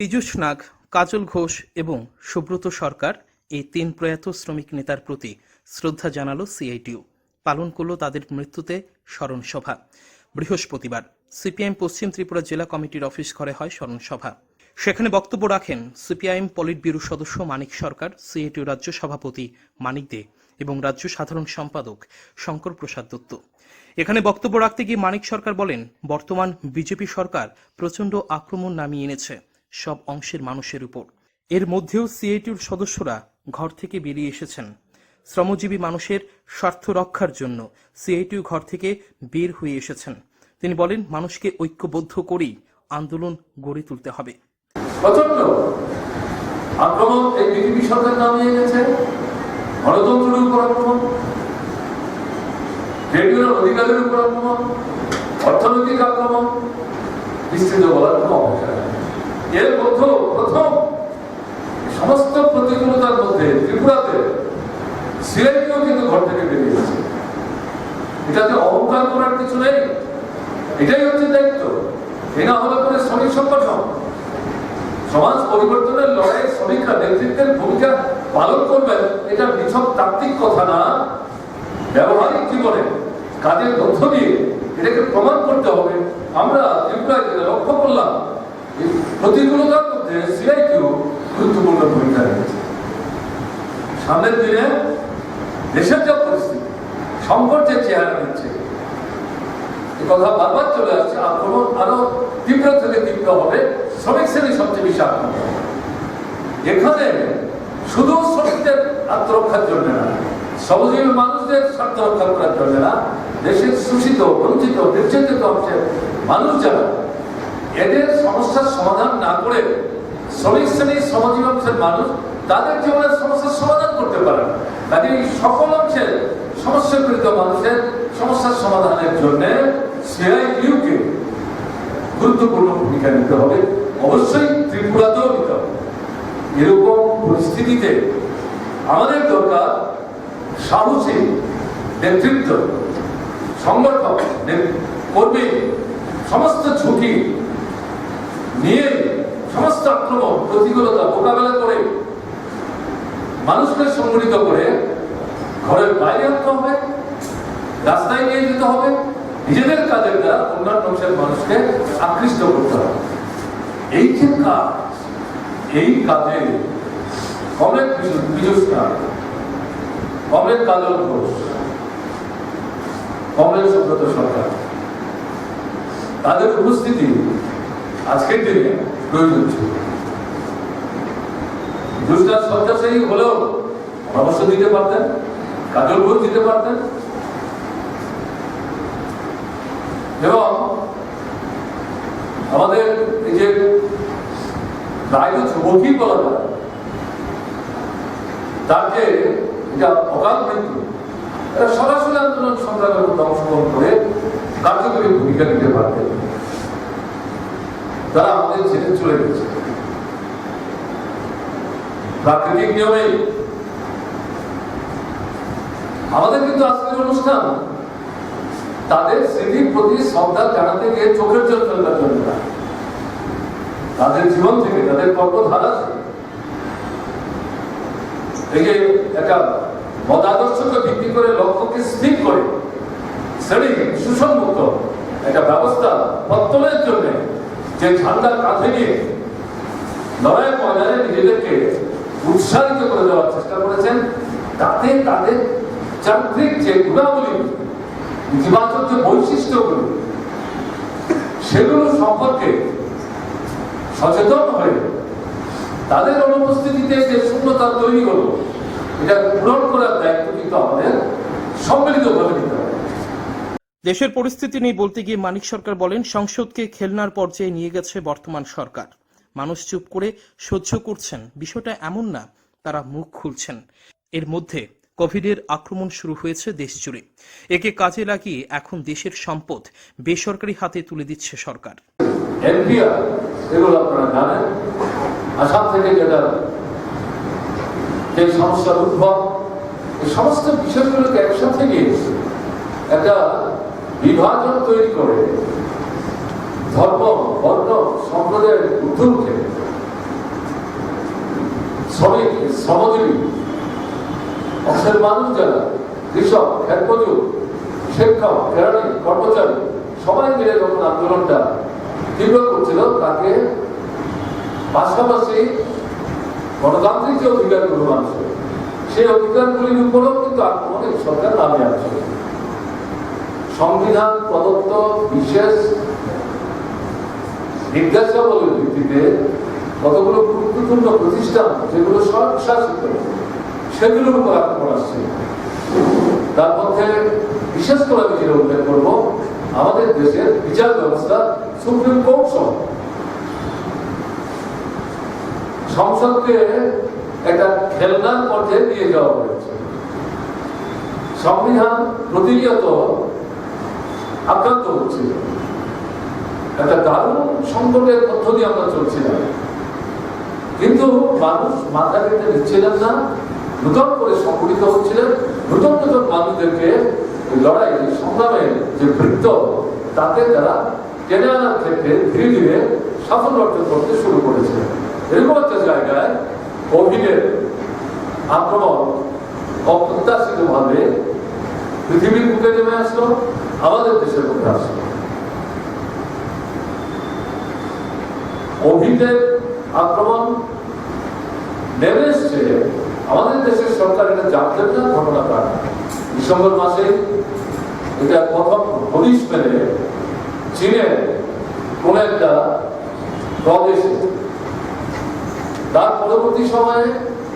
পীযূষ নাগ, কাজল ঘোষ এবং সুব্রত সরকার এই তিন প্রয়াত শ্রমিক নেতার প্রতি শ্রদ্ধা জানালো সিআইটিইউ। পালন করল তাদের মৃত্যুতে স্মরণ সভা। বৃহস্পতিবার সিপিআইএম পশ্চিম ত্রিপুরা জেলা কমিটির অফিস ঘরে হয় স্মরণ সভা। সেখানে বক্তব্য রাখেন সিপিআইএম পলিট ব্যুরো সদস্য মানিক সরকার, সিআইটিইউ রাজ্য সভাপতি মানিক দে এবং রাজ্য সাধারণ সম্পাদক শঙ্কর প্রসাদ দত্ত। এখানে বক্তব্য রাখতে গিয়ে মানিক সরকার বলেন, বর্তমান বিজেপি সরকার প্রচণ্ড আক্রমণ নামিয়ে এনেছে সব অংশের মানুষের উপর। এর মধ্যেও সিআইটিইউর সদস্যরা ঘর থেকে বেরিয়ে এসেছেন। শ্রমজীবী মানুষের স্বার্থ রক্ষার জন্য সিআইটিইউ ঘর থেকে বের হয়ে এসেছেন। তিনি বলেন, মানুষকে ঐক্যবদ্ধ করেই আন্দোলন গড়ে তুলতে হবে। প্রচন্ড আক্রমণ এই বিজেপি সরকার নামিয়ে এনেছে, গণতন্ত্রের উপর আক্রমণ, রেডিওর অধিকারের উপর আক্রমণ, অর্থনৈতিক আক্রমণ, বিস্তৃত বলার কোনো অবকাশ নেই। এর মধ্যে প্রথম সমস্ত প্রতিকূলতার মধ্যে ত্রিপুরাতে সিআইটিইউ কিন্তু ঘর থেকে বেরিয়েছে। এটাতে অহংকার করার কিছু নেই, এটাই হচ্ছে দায়িত্ব। এ না হলে পরে শ্রমিক সংগঠন সমাজ পরিবর্তনের লড়াই শ্রমিকরা নেতৃত্বের ভূমিকা পালন করবেন, এটা নিছক তাত্ত্বিক কথা না, ব্যবহারিক জীবনে কাজের মধ্য দিয়ে এটাকে প্রমাণ করতে হবে। আমরা ত্রিপুরায় যেটা লক্ষ্য করলাম, প্রতিকূলতার মধ্যে সিআইটিইউ গুরুত্বপূর্ণ ভূমিকা রেখেছে। সামনের দিনে দেশের যা পরিস্থিতি, সংকট যে চেহারা নিচ্ছে, এ কথা বারবার চলে আসছে। আক্রমণ আরো তীব্র থেকে তীব্র হবে, শ্রমিক শ্রেণী সবচেয়ে বেশি আক্রমণ। এখানে শুধু শ্রমিকদের আত্মরক্ষার জন্য না, শ্রমজীবী মানুষদের স্বার্থ রক্ষা করার জন্য না, দেশের শোষিত, বঞ্চিত, নির্যাতিত অংশের মানুষ যারা, এদের সমস্যার সমাধান না করে শ্রমিক শ্রেণী, শ্রমজীবী অংশের মানুষ তাদের জীবনের সমস্যার সমাধান করতে পারে না। কাজে সকল অংশের সমস্যাপীড়িত মানুষের সমস্যার সমাধানের জন্য সিআইটিইউকে গুরুত্বপূর্ণ ভূমিকা নিতে হবে, অবশ্যই ত্রিপুরাতেও নিতে হবে। এরকম পরিস্থিতিতে আমাদের দরকার সাহসী নেতৃত্ব, সংগঠন, কর্মী, সমস্ত ঝুঁকি নিয়ে সমস্ত আক্রমণ প্রতিকূলতা মোকাবেলা করে মানুষকে সংগঠিত করে ঘরের বাইরে আনতে হবে, রাস্তায় নিয়ে যেতে হবে, নিজেদের কাজের দ্বারা অন্যান্য অংশের মানুষকে আকৃষ্ট করতে হবে। এই যে কাজ, এই কাজে কমরেড পীযূষ নাগ, কমরেড কাজল ঘোষ, কমরেড সুব্রত সরকার, তাদের উপস্থিতি আজকের দিনে প্রয়োজন ছিল। পীযূষ শয্যাশায়ী হলেও পরামর্শ দিতে পারতেন, কাজল ঘোষ দিতে পারতেন, এবং আমাদের এই যে রায় যুবকই বলা যায়, তাকে এটা অকাল মৃত্যু, এরা সরাসরি আন্দোলন সংগ্রামের মধ্যে অংশগ্রহণ করে কার্যকরী ভূমিকা নিতে পারতেন। তারা আমাদের ছেড়ে চলে গেছে প্রাকৃতিক নিয়মে। আমাদের কিন্তু আজকের অনুষ্ঠান তাদের স্মৃতির প্রতি শ্রদ্ধা জানাতে গিয়ে চোখের জল ফেলবার জন্য না, তাদের জীবন থেকে, তাদের কর্মধারা থেকে, এই যে একটা মতাদর্শকে ভিত্তি করে লক্ষ্যকে স্থির করে শ্রেণী শোষণমুক্ত একটা ব্যবস্থা পত্তনের জন্য যে ঝান্ডা কাঁধে নিয়ে লড়াইয়ের ময়দানে নিজেদেরকে উৎসাহিত করে দেওয়ার চেষ্টা করেছেন, তাতে তাদের যান্ত্রিক যে গুণাবলী, ইতিবাচক যে বৈশিষ্ট্যগুলো, সেগুলো সম্পর্কে সচেতন হয়ে তাদের অনুপস্থিতিতে যে শূন্যতা তৈরি হলো, এটা পূরণ করার দায়িত্ব কিন্তু আমাদের সম্মিলিতভাবে নিতে হবে। দেশের পরিস্থিতি নেই বলতে গিয়ে মানিক সরকার বলেন, সংসদকে খেলনার পর্যায়ে নিয়ে গেছে বর্তমান সরকার। মানুষ চুপ করে সহ্য করছেন, বিষয়টা এমন না, তারা মুখ খুলছেন। এর মধ্যে কোভিডের আক্রমণ শুরু হয়েছে দেশ জুড়ে। একে কাজে লাগিয়ে এখন দেশের সম্পদ বেসরকারি হাতে তুলে দিচ্ছে সরকার। এগুলো আপনারা জানেন, আসাম থেকে যেটা যে সমস্যার উদ্ভব, এই সমস্ত বিষয়গুলোকে একসাথে নিয়ে একটা বিভাজন তৈরি করে ধর্ম, বর্ণ, সম্প্রদায়ের ঊর্ধ্বে উঠে দেশের মানুষ যারা কৃষক, ক্ষেতমজুর, শিক্ষক, কেরানি, কর্মচারী সবাই মিলে যখন আন্দোলনটা তীব্র করছিল, তাকে পাশাপাশি গণতান্ত্রিক যে অধিকারগুলো মানুষের, সেই অধিকারগুলির উপরেও কিন্তু আক্রমণের সরকার নামে আছে। সংবিধান প্রদত্ত বিশেষ নির্দেশাবলীর ভিত্তিতে কতগুলো গুরুত্বপূর্ণ প্রতিষ্ঠান যেগুলো স্বশাসিত, সেগুলোর উপর আক্রমণ আসছে। তার মধ্যে বিশেষ করে আমি যেটা উল্লেখ করব, আমাদের দেশের বিচার ব্যবস্থা, সুপ্রিম কোর্ট সহ সংসদকে একটা খেলনার পর্যায়ে নিয়ে যাওয়া হয়েছে। সংবিধান প্রতিনিয়ত আক্রান্ত হচ্ছে। একটা দারুণ সংকটের মধ্য দিয়ে আমরা চলছিলাম, কিন্তু মানুষ মাথা পেতে দিচ্ছিলেন না, নতুন করে সংগঠিত হচ্ছিলেন। নতুন নতুন মানুষদেরকে লড়াই সংগ্রামের যে বৃত্ত, তাতে তারা টেনে আনার ক্ষেত্রে ধীরে ধীরে সাফল্য অর্জন করতে শুরু করেছে। এরকম একটা জায়গায় কোভিডের আক্রমণ অপ্রত্যাশিত ভাবে পৃথিবীর বুকে নেমে আসলো, আমাদের দেশের বুকে আসলো। কোভিডের আক্রমণ নেমে এসছে, আমাদের দেশের সরকার এটা জানতেন না ঘটনাটা। ডিসেম্বর মাসে এটা প্রথম হদিশ মেলে চীনের কোন একটা প্রদেশে, তার পরবর্তী সময়ে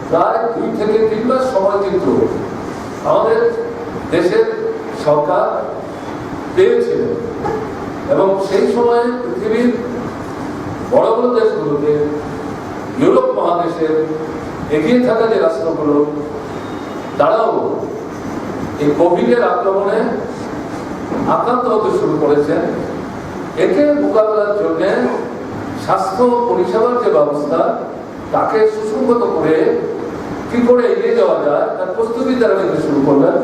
প্রায় 2 থেকে 3 মাস সময় কিন্তু আমাদের দেশের সরকার পেয়েছিল, এবং সেই সময়ে পৃথিবীর বড় বড় দেশগুলোতে, ইউরোপ মহাদেশের এগিয়ে থাকা যে রাষ্ট্রগুলো, তারাও এই কোভিডের আক্রমণে আক্রান্ত হতে শুরু করেছেন। একে মোকাবেলার জন্য স্বাস্থ্য পরিষেবার যে ব্যবস্থা, তাকে সুসংগত করে কি করে এগিয়ে যাওয়া যায় তার প্রস্তুতি তারা নিতে শুরু করলেন।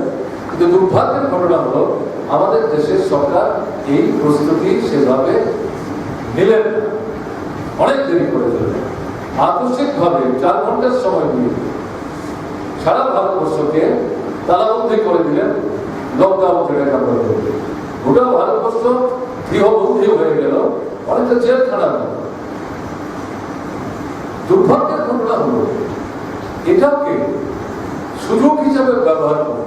কিন্তু দুর্ভাগ্যের ঘটনা হলো, আমাদের দেশের সরকার এই প্রস্তুতি সেভাবে নিলেন না, অনেক দেরি করে দিলেন। আকস্মিকভাবে 4 ঘন্টার সময় নিয়ে সারা ভারতবর্ষকে তালাবন্দি করে দিলেন, লকডাউন যেটাকে আমরা বলি। গোটা ভারতবর্ষ গৃহবন্দী হয়ে গেল, অনেকটা জেলখানা। দুর্ভাগ্যের ঘটনা হলো, এটাকে সুযোগ হিসাবে ব্যবহার করে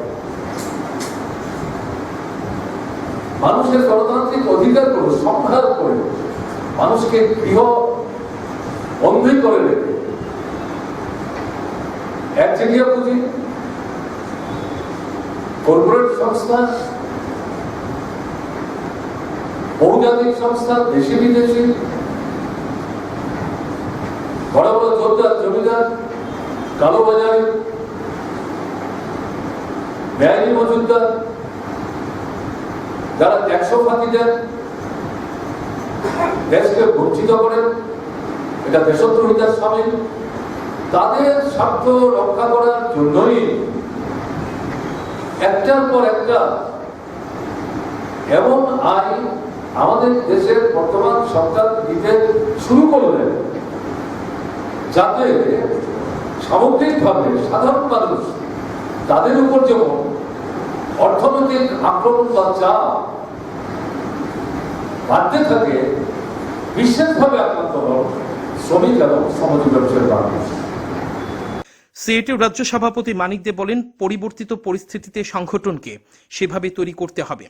মানুষের গণতান্ত্রিক অধিকারগুলো সংহার করে, মানুষকে গৃহ বন্দী করে রেখে একচেটিয়া পুঁজি, কর্পোরেট সংস্থা, বহুজাতিক সংস্থা, দেশি বিদেশি, বড় বড় জোরদার জমিদার, কালোবাজারি, বেআইনি মজুদদার, যারা ট্যাক্স ফাঁকি দেন, দেশকে বঞ্চিত করেন, এটা দেশদ্রোহিতার সামিল, তাদের স্বার্থ রক্ষা করার জন্যই একটার পর একটা এমন আইন আমাদের দেশের বর্তমান সরকার দিতে শুরু করলেন, যাতে সামগ্রিকভাবে সাধারণ মানুষ, তাদের উপর যেমন অর্থনৈতিক আক্রমণ বা চাপ বাড়তে থাকে, বিশেষভাবে আক্রান্ত হন শ্রমিক এবং সমাজ ব্যবসায়ী মানুষ। সিআইটিউ রাজ্য সভাপতি মানিক দে বলেন, পরিবর্তিত পরিস্থিতিতে সংগঠনকে সেভাবে তৈরি করতে হবে,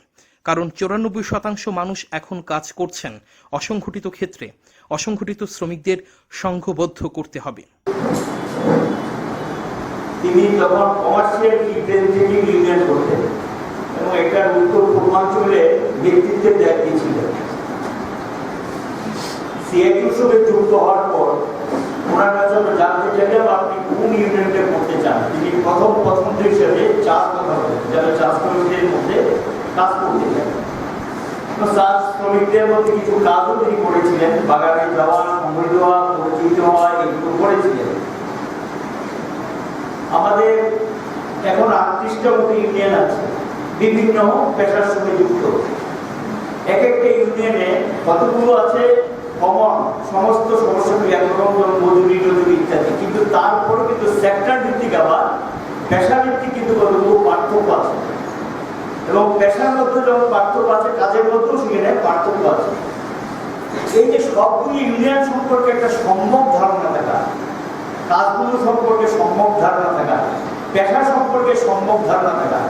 কারণ 94% মানুষ এখন কাজ করছেন অসংগঠিত ক্ষেত্রে। অসংগঠিত শ্রমিকদের সংঘবদ্ধ করতে হবে। তিনি যখন কমার্শিয়াল রিপ্রেজেন্টেটিভ ইউনিয়ন করতেন এবং এটার উত্তর পূর্বাঞ্চলে নেতৃত্বের দায়িত্বে ছিলেন। সিআইটিউর সঙ্গে যুক্ত হওয়ার পর ওনার কাছে আমরা জানতে চাইলাম, আপনি কোন ইউনিয়নটা করতে চান। তিনি প্রথম পছন্দ হিসেবে চাষ কথা বলেন, যারা চাষ শ্রমিকদের মধ্যে কাজ করতে চান। চাষ শ্রমিকদের মধ্যে কিছু কাজও তিনি করেছিলেন, বাগানে যাওয়া, খবর দেওয়া, পরিচিত হওয়া, এগুলো করেছিলেন। আমাদের এখন 38টা মতো ইউনিয়ন আছে, বিভিন্ন পেশার সঙ্গে যুক্ত। এক একটা ইউনিয়নে কতগুলো আছে কমন, সমস্ত সমস্যা ব্যাকরণ, মজুরি ইত্যাদি, কিন্তু তারপরে কিন্তু সেক্টর ভিত্তিক আবার পেশাভিত্তিক কিন্তু কতগুলো পার্থক্য আছে, এবং পেশার মধ্যে যখন পার্থক্য আছে, কাজের মধ্যেও সেখানে পার্থক্য আছে। এই যে সবগুলি ইউনিয়ন সম্পর্কে একটা সম্যক ধারণা থাকা, কাজগুলো সম্পর্কে সম্যক ধারণা থাকা, পেশা সম্পর্কে সম্যক ধারণা থাকা,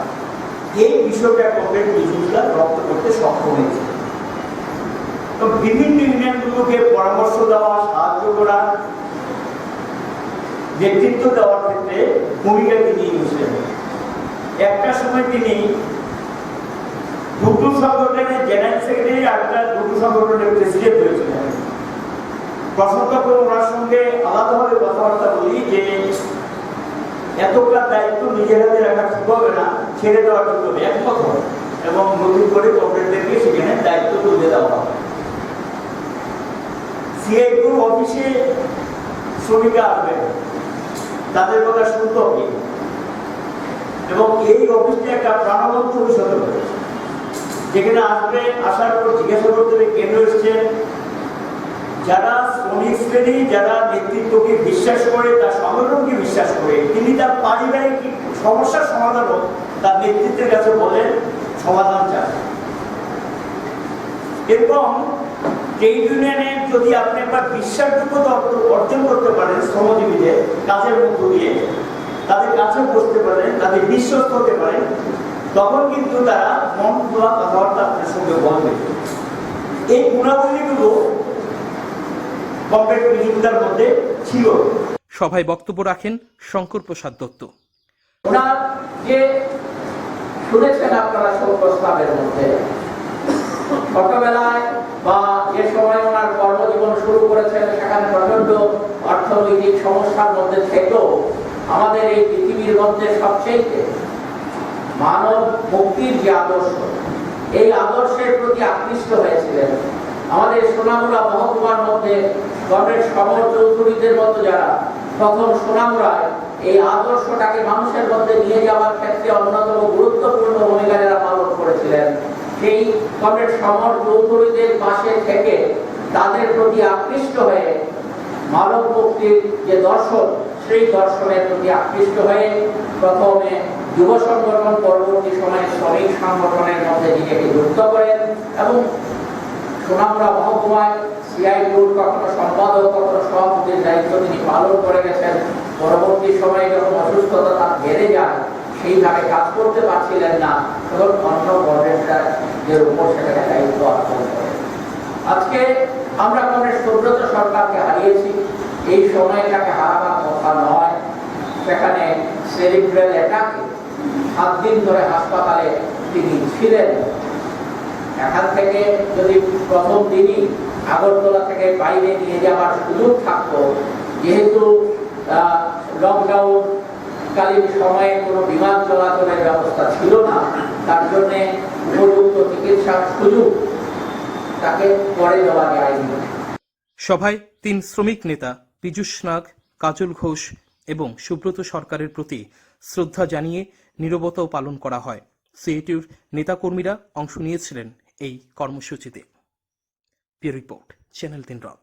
এই বিষয়টা কমপ্লিট বিজনেসটা রপ্ত করতে সক্ষম হয়েছে। তো বিভিন্ন ইউনিয়নগুলোকে পরামর্শ দেওয়া, সাহায্য করা, নেতৃত্ব দেওয়ার ক্ষেত্রে ভূমিকা তিনি নিয়েছিলেন। একটা সময় তিনি দুটো সংগঠনের জেনারেল সেক্রেটারি আর একটা দুটো সংগঠনের প্রেসিডেন্ট হয়েছিলেন। প্রসঙ্গক্রমে ওনার সঙ্গে আলাদাভাবে কথাবার্তা বলি যে এতটা দায়িত্ব নিজের হাতে রাখা ঠিক হবে না, ছেড়ে দেওয়া ঠিক হবে, একমত হবে, এবং নতুন করে কর্মীদেরকে সেখানে দায়িত্ব তুলে দেওয়া হবে। সিআইটির অফিসে শ্রমিকরা আসবে, তাদের কথা শুনতে হবে, এবং এই অফিসটা একটা প্রাণবন্ত অফিস হতে পারে, যেখানে আসবে, আসার পর জিজ্ঞাসা করতে হবে কেন এসছেন। যারা শ্রমিক শ্রেণী, যারা নেতৃত্বকে বিশ্বাস করে, তার সংগঠনকে বিশ্বাস করে, তিনি তার পারিবারিক সমস্যার সমাধানও তার নেতৃত্বের কাছে বলেন, সমাধান চান। এবং ট্রেড ইউনিয়নে যদি আপনি একবার বিশ্বাসযোগ্যতা অর্জন করতে পারেন শ্রমজীবীদের কাজের মধ্য দিয়ে, তাদের কাছে বসতে পারেন, তাদের বিশ্বস্ত হতে পারেন, তখন কিন্তু তারা মন খোলা কথাবার্তা আপনার সঙ্গে বলবে। এই গুণাবলীগুলো কমপ্লিট বিজনেসটার মধ্যে ছিল। সভায় বক্তব্য রাখেন শঙ্কর প্রসাদ দত্ত। ওনার যে শুনেছেন আপনারা সংকল্পের মধ্যে ছোটবেলায় বা যে সময় ওনার কর্মজীবন শুরু করেছেন, সেখানে প্রচন্ড অর্থনৈতিক সমস্যার মধ্যে থেকেও আমাদের এই পৃথিবীর মধ্যে সবচেয়ে মানব মুক্তির যে আদর্শ, এই আদর্শের প্রতি আকৃষ্ট হয়েছিলেন। আমাদের সোনামুড়া মহকুমার মধ্যে কমরেড সমর চৌধুরীদের মতো যারা প্রথম সোনামুড়ায় এই আদর্শটাকে মানুষের মধ্যে নিয়ে যাওয়ার ক্ষেত্রে অন্যতম গুরুত্বপূর্ণ ভূমিকা যারা পালন করেছিলেন, সেই কমরেড সমর চৌধুরীদের পাশে থেকে তাদের প্রতি আকৃষ্ট হয়ে মানব মুক্তির যে দর্শন, সেই দর্শনের প্রতি আকৃষ্ট হয়ে প্রথমে যুব সংগঠন, পরবর্তী সময়ে শ্রমিক সংগঠনের মধ্যে নিজেকে যুক্ত করেন, এবং সোনামুড়া মহকুমায় সিআইটির কখনো সম্পাদক, কখনো সভাপতির দায়িত্ব তিনি পালন করে গেছেন। পরবর্তী সময়ে যখন অসুস্থতা তার বেড়ে যায়, সেইভাবে কাজ করতে পারছিলেন না, তখন অন্য কর্মচারীদের উপর সেটাকে দায়িত্ব অর্পণ করেন। আজকে আমরা কমরেড সুব্রত সরকারকে হারিয়েছি। এই সময়টাকে হারাবার কথা নয়। সেখানে সেরিব্রাল অ্যাটাকে 7 দিন ধরে হাসপাতালে তিনি ছিলেন। এখান থেকে যদি প্রথম দিনই আগরতলা থেকে বাইরে নিয়ে যাওয়ার সুযোগ থাকতো, যেহেতু লকডাউন কালীন সময়ে কোনো বিমান চলাচলের ব্যবস্থা ছিল না, তার জন্য উপযুক্ত চিকিৎসার সুযোগ তাকে পরে দেওয়া যায়নি। সভায় 3 শ্রমিক নেতা পীযূষ নাগ, কাজল ঘোষ এবং সুব্রত সরকারের প্রতি শ্রদ্ধা জানিয়ে নীরবতাও পালন করা হয়। সিআইটির নেতাকর্মীরা অংশ নিয়েছিলেন এই কর্মসূচিতে। Bureau report, channel 3 rock.